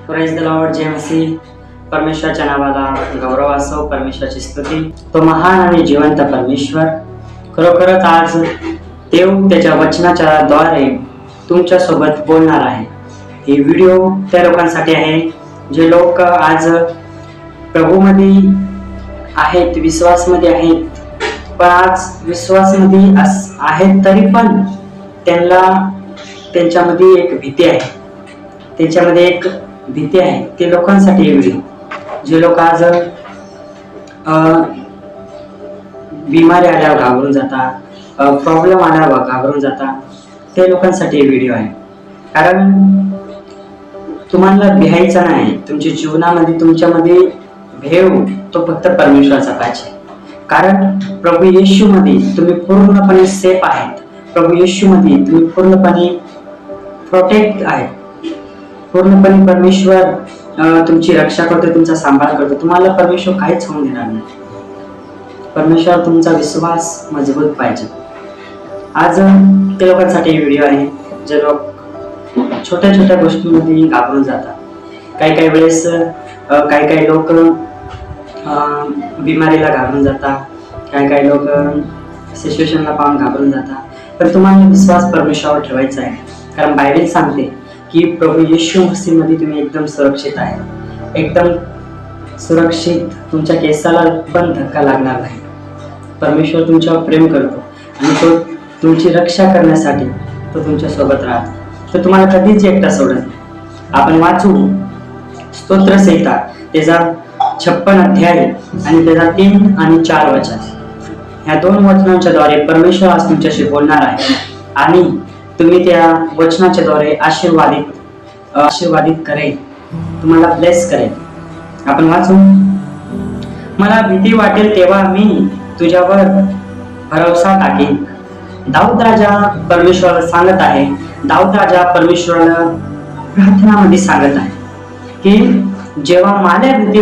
Praise the Lord. जय मसीह. परमेश्वराच्या नावाला गौरव असो. परमेश्वराची स्तुती. तो महान आणि जिवंत परमेश्वर खरोखरच आज देव त्याच्या वचनाच्या द्वारे तुमच्या सोबत बोलणार आहे. ही व्हिडिओ त्या लोकांसाठी आहे जे लोक आज प्रभूमध्ये आहेत, विश्वासमध्ये आहेत, पण आज विश्वासमध्ये आहेत तरी पण त्यांच्यामध्ये एक भीती आहे. त्यांच्यामध्ये एक भीती आहे. ते लोकांसाठी व्हिडिओ जे लोक आज बिमारी आल्यावर घाबरून जातात, प्रॉब्लेम आल्यावर घाबरून जातात, ते लोकांसाठी व्हिडिओ आहे. कारण तुम्हाला भिहायचं नाही. तुमच्या जीवनामध्ये तुमच्यामध्ये भेव तो फक्त परमेश्वराचा पाहिजे. कारण प्रभू येशू मध्ये तुम्ही पूर्णपणे सेफ आहेत. प्रभू येशू मध्ये तुम्ही पूर्णपणे प्रोटेक्ट आहेत. पूर्णपणे परमेश्वर तुमची रक्षा करतो, तुमचा सांभाळ करतो. तुम्हाला परमेश्वर काहीच होऊन देणार नाही. परमेश्वर तुमचा विश्वास मजबूत पाहिजे. आज ते लोकांसाठी व्हिडिओ आहे जे लोक छोट्या छोट्या गोष्टींमध्ये घाबरून जातात. काही वेळेस काही लोक बिमारीला घाबरून जातात, काही लोक सिच्युएशनला पाहून घाबरून जातात. पण तुम्हाला विश्वास परमेश्वरावर ठेवायचा आहे. कारण बायबल सांगते की प्रभू येशू मसीहमध्ये तुम्ही एकदम सुरक्षित आहे. एकदम सुरक्षित. तुमच्या केसाला पण धक्का लागणार नाही. परमेश्वर तुमच्यावर प्रेम करतो आणि तो तुमची रक्षा करण्यासाठी तो तुमच्या सोबत राहतो. तो तुम्हाला कधीच एकटा सोडत नाही. आपण वाचू स्तोत्रसंहिता त्याचा 56 अध्याय आणि त्याचा 3 आणि 4 वचन. ह्या 2 वचनांच्या द्वारे परमेश्वर आज तुमच्याशी बोलणार आहे आणि तुम्ही त्या वचनाच्या द्वारे आशीर्वादित करेल, तुम्हाला ब्लेस करेल. आपण वाचू. मला भीती वाटेल तेव्हा मी तुझ्यावर भरोसा टाकेन. दाऊद राजा परमेश्वराला सांगत आहे. दाऊद राजा परमेश्वराला प्रार्थनामध्ये सांगत आहे की जेव्हा मला भीती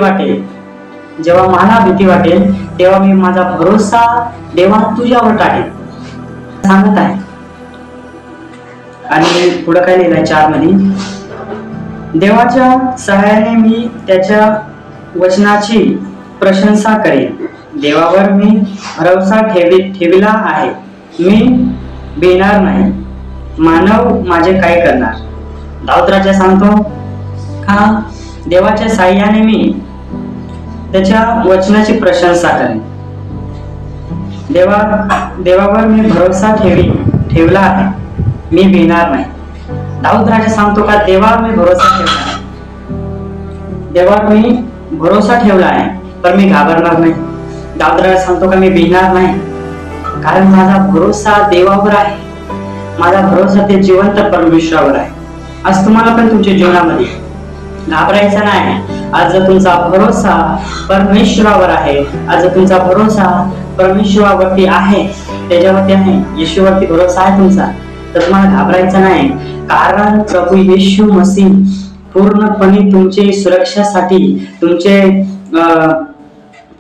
वाटेल तेव्हा मी माझा भरोसा देवा तुझ्यावर टाकेन सांगत आहे. आणि पुढे काय लिहिलंय 4 मध्ये, देवाच्या सहाय्याने मी त्याच्या वचनाची प्रशंसा करेन. देवावर मी भरोसा ठेविला आहे. मी भिणार नाही. मानव माझे काय करणार. दाऊद राजा सांगतो का देवाच्या सहाय्याने मी त्याच्या वचनाची प्रशंसा करेन. देवावर मी भरोसा ठेवला आहे. मी भिणार नाही. दाऊद राजा सांगतो का देवावर मी भरोसा ठेवला आहे. देवावर मी भरोसा ठेवला आहे पण मी घाबरणार नाही. दाऊद राजा सांगतो का मी भिणार नाही. कारण माझा भरोसा देवावर आहे. माझा भरोसा ते जिवंत परमेश्वरावर आहे. आज तुम्हाला पण तुमच्या जीवनामध्ये घाबरायचं नाही. आज जर तुमचा भरोसा परमेश्वरावर आहे, आज जर तुमचा भरोसा परमेश्वरावरती आहे, त्याच्यावरती आहे, येशूवरती भरोसा आहे तुमचा, तर तुम्हाला घाबरायचं नाही. कारण प्रभू येशू मसीह पूर्णपणे तुमचे सुरक्षासाठी, तुमचे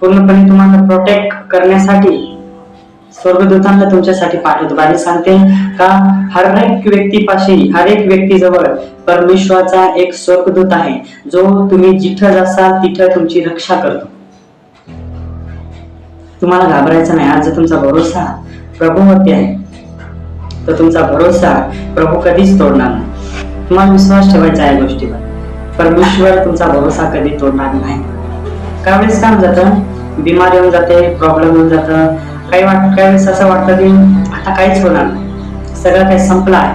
पूर्णपणे तुम्हाला प्रोटेक्ट करण्यासाठी स्वर्गदूतांना तुमच्यासाठी पाठवतो. बायबल सांगते का हर एक व्यक्तीजवळ परमेश्वराचा एक स्वर्गदूत आहे जो तुम्ही जिथं जासाल तिथं तुमची रक्षा करतो. तुम्हाला घाबरायचं नाही. आज जर तुमचा भरोसा प्रभूवरती आहे तर तुमचा भरोसा प्रभू कधीच तोडणार नाही. तुम्हाला विश्वास ठेवायचा आहे गोष्टीवर. परमेश्वर तुमचा भरोसा कधी तोडणार नाही. काही वेळेस काम जातं, बिमारी येऊन जाते, प्रॉब्लेम येऊन जातं. काही वेळेस असं वाटतं की आता काहीच होणार नाही, सगळं काही संपलं आहे.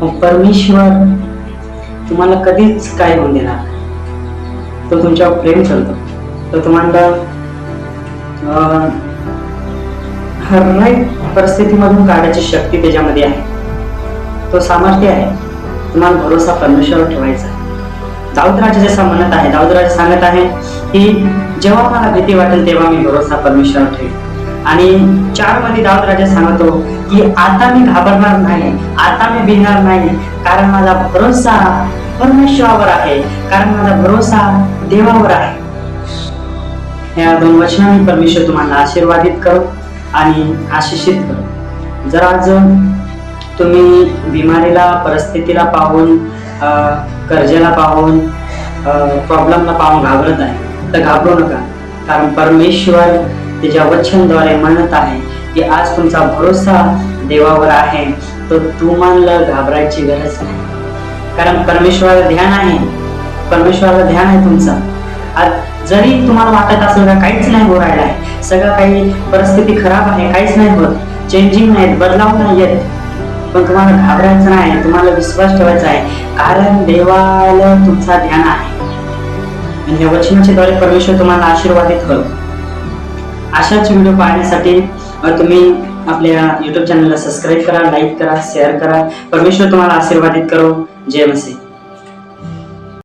मग परमेश्वर तुम्हाला कधीच काय होऊन देणार नाही. तो तुमच्यावर प्रेम करतो. तो तुम्हाला हर एक परिस्थितीमधून काढायची शक्ती त्याच्यामध्ये आहे. तो सामर्थ्य आहे. तुम्हाला भरोसा परमेश्वरावर ठेवायचा आहे. दाऊद राजा जसा म्हणत आहे, दाऊद राजा सांगत आहे की जेव्हा मला भीती वाटेल तेव्हा मी भरोसा परमेश्वरावर ठेवेन. आणि 4 मध्ये दाऊद राजा सांगतो की आता मी घाबरणार नाही, आता मी भिणार नाही. कारण माझा भरोसा परमेश्वरावर आहे. कारण माझा भरोसा देवावर आहे. या 2 वचनांनी परमेश्वर तुम्हाला आशीर्वादित करो आणि आशिषित करो. जर आज तुम्ही बिमारीला, परिस्थितीला पाहून, कर्जाला पाहून प्रॉब्लेमला पाहून घाबरत आहे तर घाबरू नका, कारण परमेश्वर त्याच्या वचनद्वारे म्हणत आहे की आज तुमचा भरोसा देवावर आहे तर तुम्हाला घाबरायची गरज नाही, कारण परमेश्वराला ध्यान आहे, परमेश्वराला ध्यान आहे तुमचा. आज जरी तुम्हाला वाटत असेल का काहीच नाही हो राहिला आहे, सगळं काही परिस्थिती खराब आहे, काहीच नाही होत, चेंजिंग नाही, बदलाव नाही येत, पण तुम्हाला घाबरायचं नाही, तुम्हाला विश्वास ठेवायचा आहे, कारण देवाला तुमचा ध्यान आहे. आणि या वचनाच्या द्वारे परमेश्वर तुम्हाला आशीर्वादित करो. अशाच व्हिडिओ पाहण्यासाठी तुम्ही आपल्या YouTube चॅनलला सबस्क्राईब करा, लाईक करा, शेअर करा. परमेश्वर तुम्हाला आशीर्वादित करो. जय मसीह.